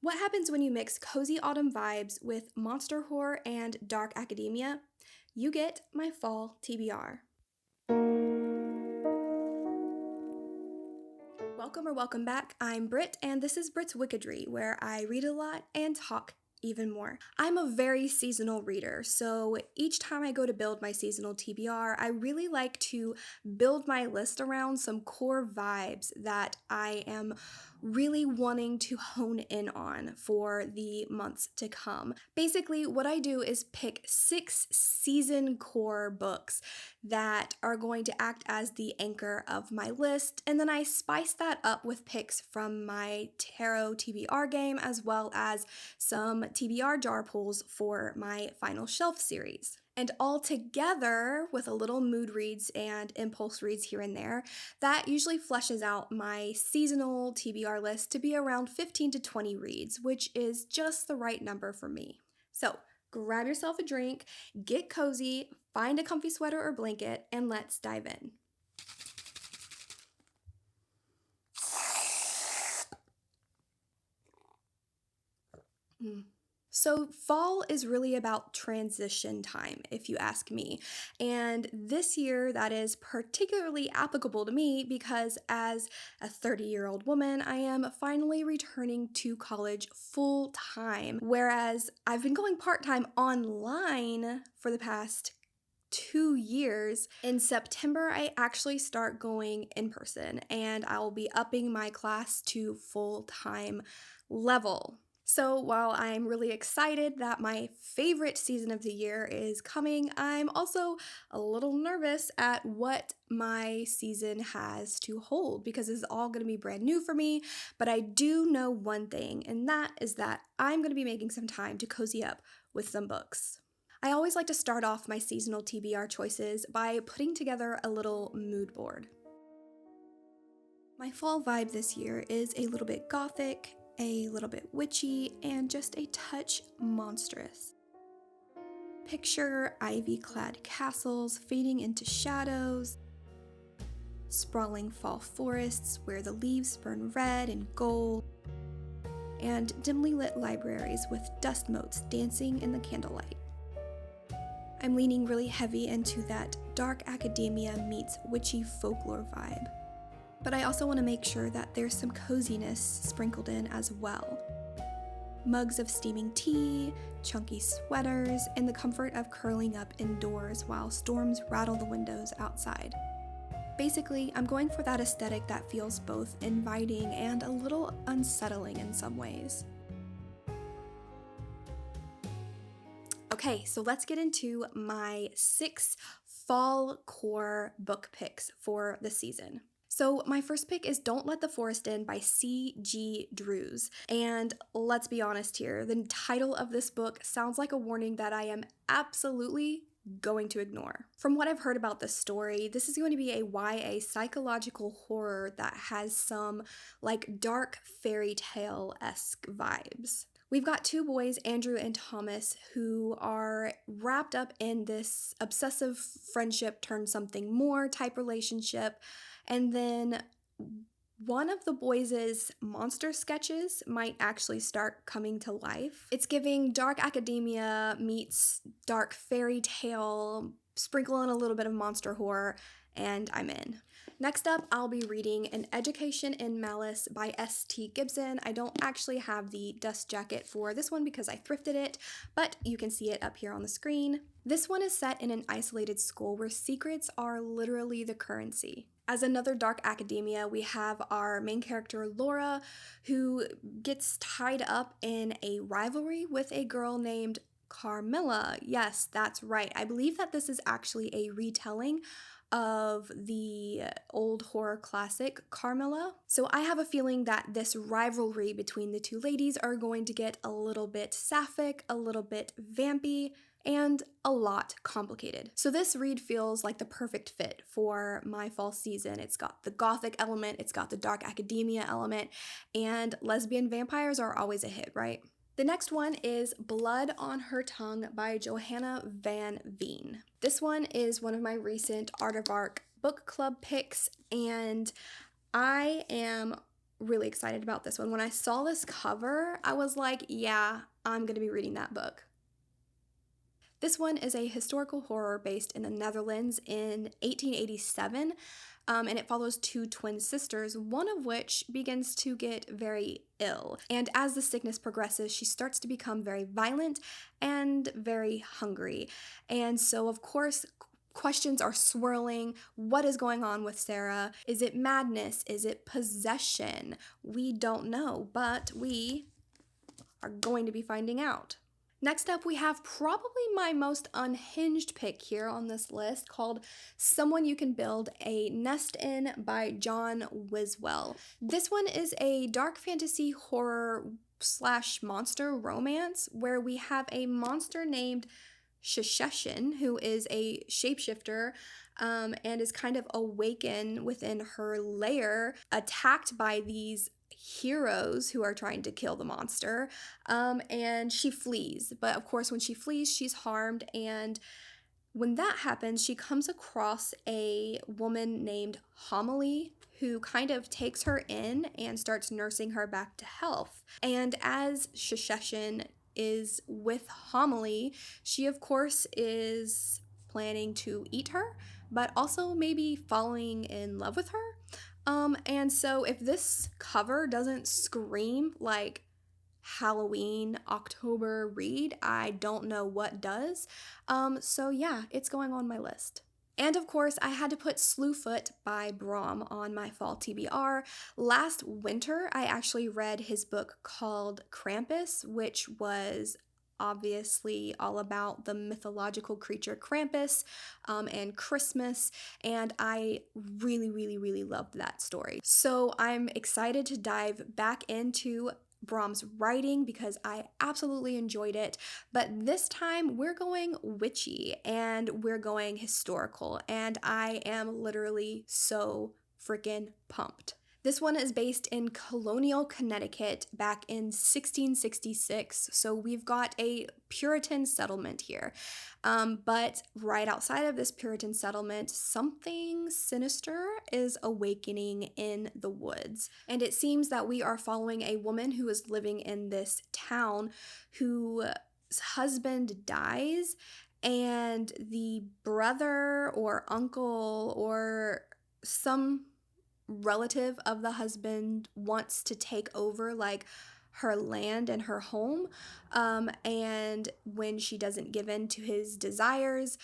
What happens when you mix cozy autumn vibes with monster horror and dark academia? You get my fall TBR. Welcome back. I'm Brit, and this is Brit's Wickedry, where I read a lot and talk even more. I'm a very seasonal reader, so each time I go to build my seasonal TBR, I really like to build my list around some core vibes that I am really wanting to hone in on for the months to come. Basically, what I do is pick 6 season core books that are going to act as the anchor of my list, and then I spice that up with picks from my tarot TBR game as well as some TBR jar pulls for my final shelf series. And all together, with a little mood reads and impulse reads here and there, that usually fleshes out my seasonal TBR list to be around 15 to 20 reads, which is just the right number for me. So grab yourself a drink, get cozy, find a comfy sweater or blanket, and let's dive in. So fall is really about transition time, if you ask me. And this year, that is particularly applicable to me because as a 30-year-old woman, I am finally returning to college full time, whereas I've been going part-time online for the past 2 years. In September, I actually start going in person, and I will be upping my class to full-time level. So while I'm really excited that my favorite season of the year is coming, I'm also a little nervous at what my season has to hold because it's all going to be brand new for me. But I do know one thing, and that is that I'm going to be making some time to cozy up with some books. I always like to start off my seasonal TBR choices by putting together a little mood board. My fall vibe this year is a little bit gothic, a little bit witchy, and just a touch monstrous. Picture ivy-clad castles fading into shadows, sprawling fall forests where the leaves burn red and gold, and dimly lit libraries with dust motes dancing in the candlelight. I'm leaning really heavy into that dark academia meets witchy folklore vibe. But I also want to make sure that there's some coziness sprinkled in as well. Mugs of steaming tea, chunky sweaters, and the comfort of curling up indoors while storms rattle the windows outside. Basically, I'm going for that aesthetic that feels both inviting and a little unsettling in some ways. Okay, so let's get into my 6 fall core book picks for the season. So my first pick is Don't Let the Forest In by C.G. Drews. And let's be honest here, the title of this book sounds like a warning that I am absolutely going to ignore. From what I've heard about this story, this is going to be a YA psychological horror that has some like dark fairy tale-esque vibes. We've got 2 boys, Andrew and Thomas, who are wrapped up in this obsessive friendship turned something more type relationship. And then one of the boys' monster sketches might actually start coming to life. It's giving dark academia meets dark fairy tale, sprinkle in a little bit of monster horror, and I'm in. Next up, I'll be reading An Education in Malice by S.T. Gibson. I don't actually have the dust jacket for this one because I thrifted it, but you can see it up here on the screen. This one is set in an isolated school where secrets are literally the currency. As another dark academia, we have our main character, Laura, who gets tied up in a rivalry with a girl named Carmilla. Yes, that's right. I believe that this is actually a retelling of the old horror classic Carmilla. So I have a feeling that this rivalry between the 2 ladies are going to get a little bit sapphic, a little bit vampy, and a lot complicated. So this read feels like the perfect fit for my fall season. It's got the gothic element, it's got the dark academia element, and lesbian vampires are always a hit, right? The next one is Blood on Her Tongue by Johanna Van Veen. This one is one of my recent Art of Arc book club picks, and I am really excited about this one. When I saw this cover, I was like, yeah, I'm going to be reading that book. This one is a historical horror based in the Netherlands in 1887, and it follows two twin sisters, one of which begins to get very ill. And as the sickness progresses, she starts to become very violent and very hungry. And so, of course, questions are swirling. What is going on with Sarah? Is it madness? Is it possession? We don't know, but we are going to be finding out. Next up, we have probably my most unhinged pick here on this list, called Someone You Can Build a Nest In by John Wiswell. This one is a dark fantasy horror / monster romance where we have a monster named Sheshin, who is a shapeshifter and is kind of awakened within her lair, attacked by these heroes who are trying to kill the monster, and she flees. But of course, when she flees, she's harmed, and when that happens, she comes across a woman named Homily who kind of takes her in and starts nursing her back to health. And as Sheshin is with Homily, she of course is planning to eat her, but also maybe falling in love with her. And so if this cover doesn't scream like Halloween October read, I don't know what does. So yeah, it's going on my list. And of course, I had to put Slewfoot by Brom on my fall TBR. Last winter, I actually read his book called Krampus, which was obviously all about the mythological creature Krampus and Christmas, and I really loved that story. So I'm excited to dive back into Brom's writing because I absolutely enjoyed it, but this time we're going witchy and we're going historical, and I am literally so freaking pumped. This one is based in colonial Connecticut back in 1666, so we've got a Puritan settlement here. But right outside of this Puritan settlement, something sinister is awakening in the woods. And it seems that we are following a woman who is living in this town whose husband dies, and the brother or uncle or some relative of the husband wants to take over like her land and her home, and when she doesn't give in to his desires,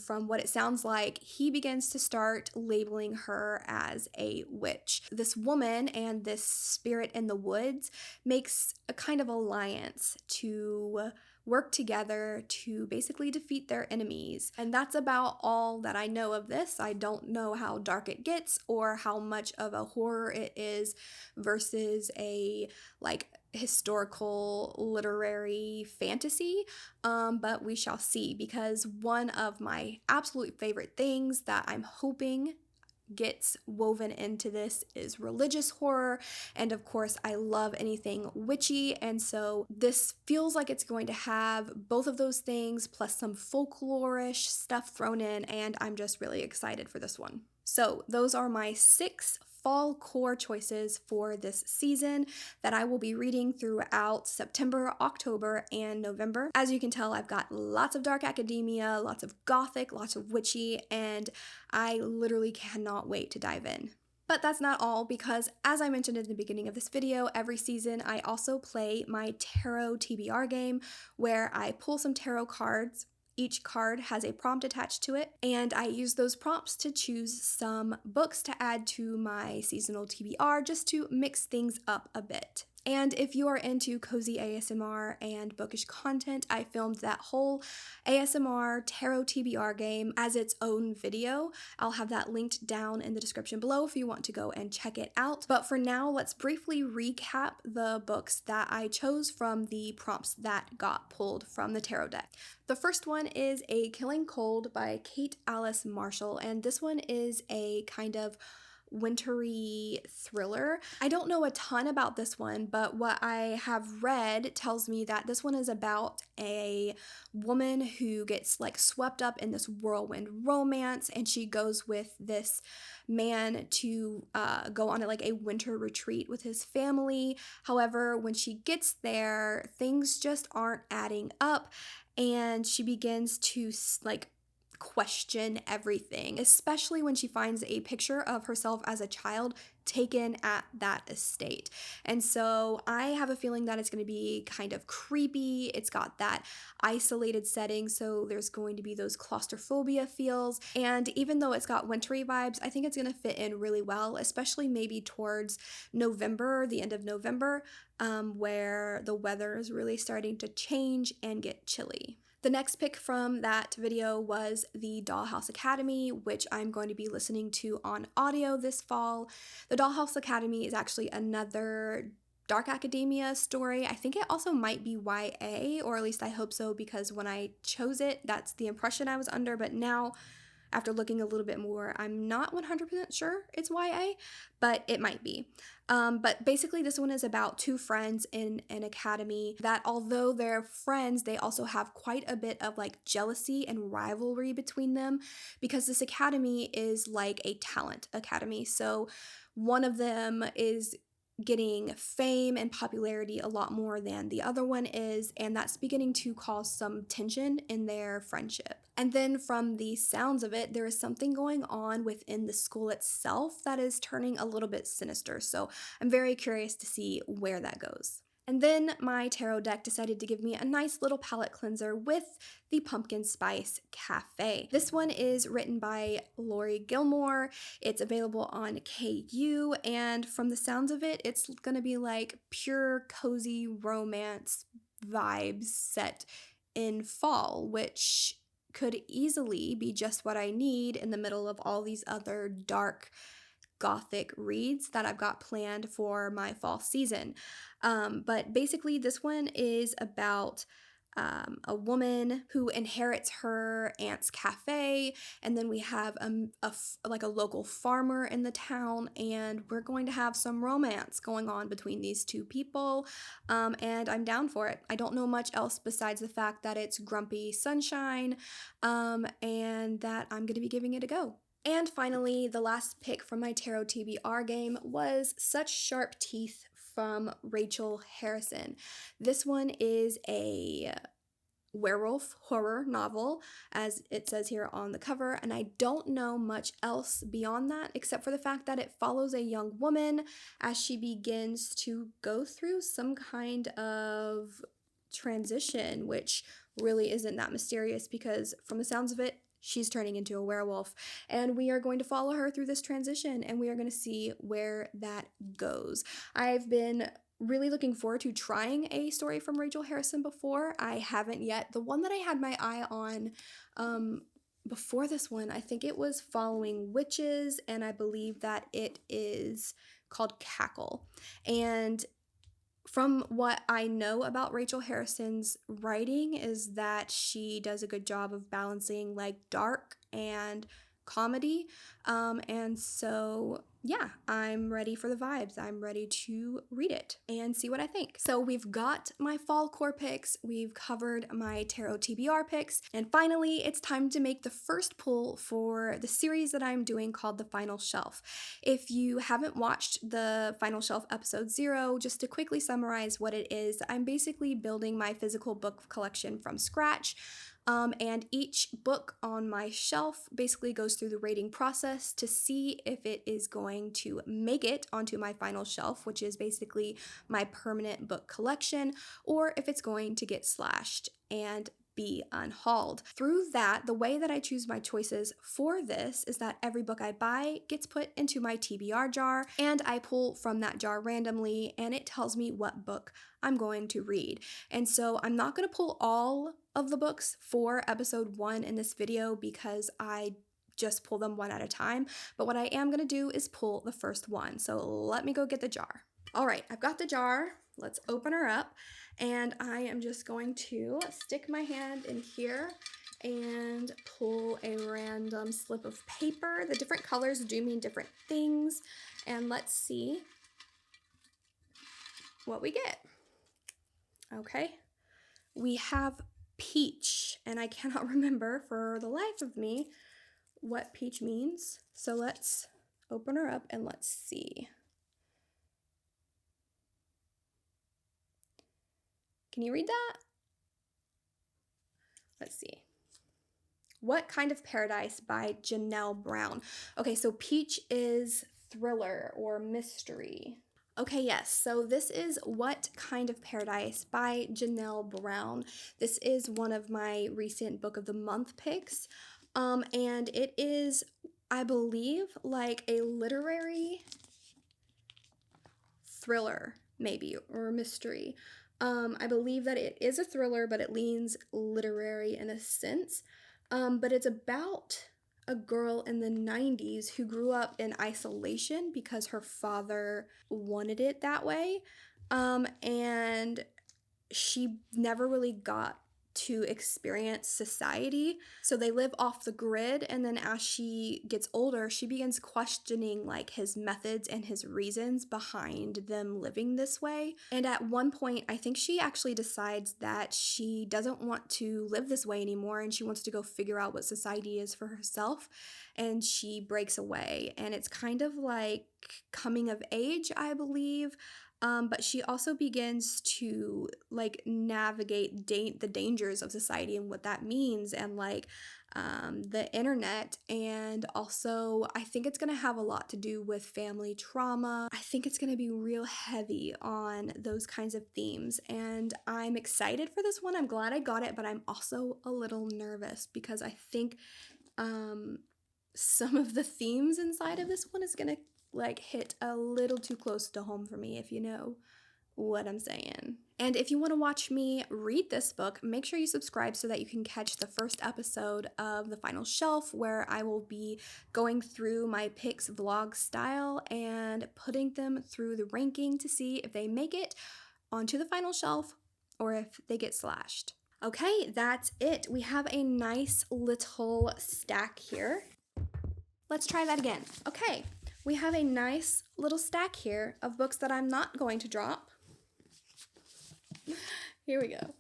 from what it sounds like, he begins to start labeling her as a witch. This woman and this spirit in the woods makes a kind of alliance to work together to basically defeat their enemies. And that's about all that I know of this. I don't know how dark it gets or how much of a horror it is versus a like historical literary fantasy, but we shall see, because one of my absolute favorite things that I'm hoping gets woven into this is religious horror, and of course I love anything witchy, and so this feels like it's going to have both of those things plus some folklore-ish stuff thrown in, and I'm just really excited for this one. So those are my 6 fall core choices for this season that I will be reading throughout September, October, and November. As you can tell, I've got lots of dark academia, lots of gothic, lots of witchy, and I literally cannot wait to dive in. But that's not all, because as I mentioned in the beginning of this video, every season I also play my tarot TBR game where I pull some tarot cards. Each card has a prompt attached to it, and I use those prompts to choose some books to add to my seasonal TBR just to mix things up a bit. And if you are into cozy ASMR and bookish content, I filmed that whole ASMR tarot TBR game as its own video. I'll have that linked down in the description below if you want to go and check it out. But for now, let's briefly recap the books that I chose from the prompts that got pulled from the tarot deck. The first one is A Killing Cold by Kate Alice Marshall, and this one is a kind of wintry thriller. I don't know a ton about this one, but what I have read tells me that this one is about a woman who gets like swept up in this whirlwind romance, and she goes with this man to go on like a winter retreat with his family. However, when she gets there, things just aren't adding up, and she begins to like question everything, especially when she finds a picture of herself as a child taken at that estate. And so I have a feeling that it's going to be kind of creepy. It's got that isolated setting, so there's going to be those claustrophobia feels. And even though it's got wintry vibes, I think it's going to fit in really well, especially maybe towards November, the end of November, where the weather is really starting to change and get chilly. The next pick from that video was the Dollhouse Academy, which I'm going to be listening to on audio this fall. The Dollhouse Academy is actually another dark academia story. I think it also might be YA, or at least I hope so, because when I chose it, that's the impression I was under, but now after looking a little bit more, I'm not 100% sure it's YA, but it might be. But basically this one is about two friends in an academy that, although they're friends, they also have quite a bit of like jealousy and rivalry between them, because this academy is like a talent academy. So one of them is getting fame and popularity a lot more than the other one is, and that's beginning to cause some tension in their friendship. And then from the sounds of it, there is something going on within the school itself that is turning a little bit sinister, so I'm very curious to see where that goes. And then my tarot deck decided to give me a nice little palette cleanser with the Pumpkin Spice Cafe. This one is written by Lori Gilmore. It's available on KU, and from the sounds of it, it's gonna be like pure cozy romance vibes set in fall, which could easily be just what I need in the middle of all these other dark gothic reads that I've got planned for my fall season. But basically this one is about a woman who inherits her aunt's cafe, and then we have like a local farmer in the town, and we're going to have some romance going on between these two people, and I'm down for it. I don't know much else besides the fact that it's grumpy sunshine, and that I'm going to be giving it a go. And finally, the last pick from my tarot TBR game was Such Sharp Teeth from Rachel Harrison. This one is a werewolf horror novel, as it says here on the cover, and I don't know much else beyond that except for the fact that it follows a young woman as she begins to go through some kind of transition, which really isn't that mysterious because from the sounds of it, she's turning into a werewolf, and we are going to follow her through this transition, and we are going to see where that goes. I've been really looking forward to trying a story from Rachel Harrison before. I haven't yet. The one that I had my eye on before this one, I think it was following Witches, and I believe that it is called Cackle. And from what I know about Rachel Harrison's writing is that she does a good job of balancing like dark and comedy, and so yeah, I'm ready for the vibes. I'm ready to read it and see what I think. So we've got my fall core picks, we've covered my tarot TBR picks, and finally it's time to make the first pull for the series that I'm doing called The Final Shelf. If you haven't watched The Final Shelf episode 0, just to quickly summarize what it is, I'm basically building my physical book collection from scratch. And each book on my shelf basically goes through the rating process to see if it is going to make it onto my final shelf, which is basically my permanent book collection, or if it's going to get slashed and be unhauled. Through that, the way that I choose my choices for this is that every book I buy gets put into my TBR jar, and I pull from that jar randomly, and it tells me what book I'm going to read. And so I'm not going to pull all of the books for episode 1 in this video because I just pull them one at a time, but what I am going to do is pull the first one. So let me go get the jar. All right, I've got the jar. Let's open her up, and I am just going to stick my hand in here and pull a random slip of paper. The different colors do mean different things, and let's see what we get. Okay, we have peach, and I cannot remember for the life of me what peach means. So let's open her up and let's see. Can you read that? Let's see. What Kind of Paradise by Janelle Brown. Okay, so peach is thriller or mystery. Okay, yes, so this is What Kind of Paradise by Janelle Brown. This is one of my recent Book of the Month picks, and it is, I believe, like a literary thriller, maybe, or mystery. I believe that it is a thriller, but it leans literary in a sense. But it's about a girl in the 90s who grew up in isolation because her father wanted it that way. And she never really got to experience society. So they live off the grid, and then as she gets older, she begins questioning like his methods and his reasons behind them living this way. And at one point, I think she actually decides that she doesn't want to live this way anymore and she wants to go figure out what society is for herself, and she breaks away. And it's kind of like coming of age, I believe. But she also begins to like navigate the dangers of society and what that means, and like the internet. And also, I think it's going to have a lot to do with family trauma. I think it's going to be real heavy on those kinds of themes. And I'm excited for this one. I'm glad I got it, but I'm also a little nervous because I think some of the themes inside of this one is going to like hit a little too close to home for me, if you know what I'm saying. And if you want to watch me read this book, make sure you subscribe so that you can catch the first episode of The Final Shelf, where I will be going through my picks vlog style and putting them through the ranking to see if they make it onto the final shelf or if they get slashed. Okay, that's it. We have a nice little stack here. Let's try that again. Okay. We have a nice little stack here of books that I'm not going to drop. Here we go.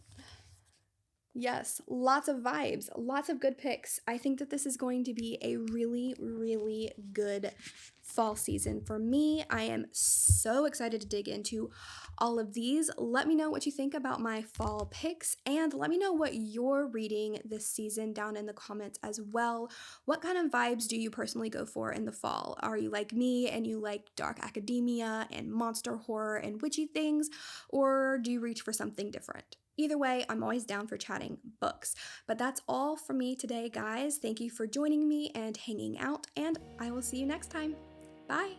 Yes, lots of vibes, lots of good picks. I think that this is going to be a really, really good fall season for me. I am so excited to dig into all of these. Let me know what you think about my fall picks, and let me know what you're reading this season down in the comments as well. What kind of vibes do you personally go for in the fall? Are you like me and you like dark academia and monster horror and witchy things, or do you reach for something different? Either way, I'm always down for chatting books. But that's all for me today, guys. Thank you for joining me and hanging out, and I will see you next time. Bye!